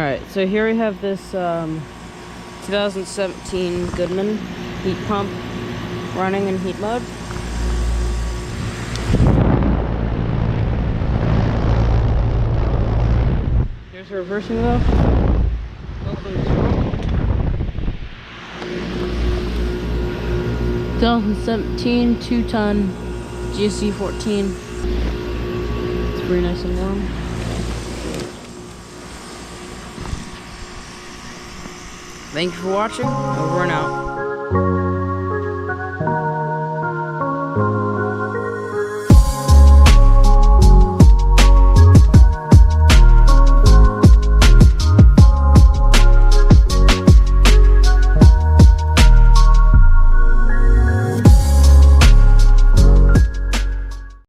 Alright, so here we have this 2017 Goodman heat pump running in heat mode. Here's the reversing though. 2017 2-ton GSZ14. It's pretty nice and warm. Thank you for watching. Over and out.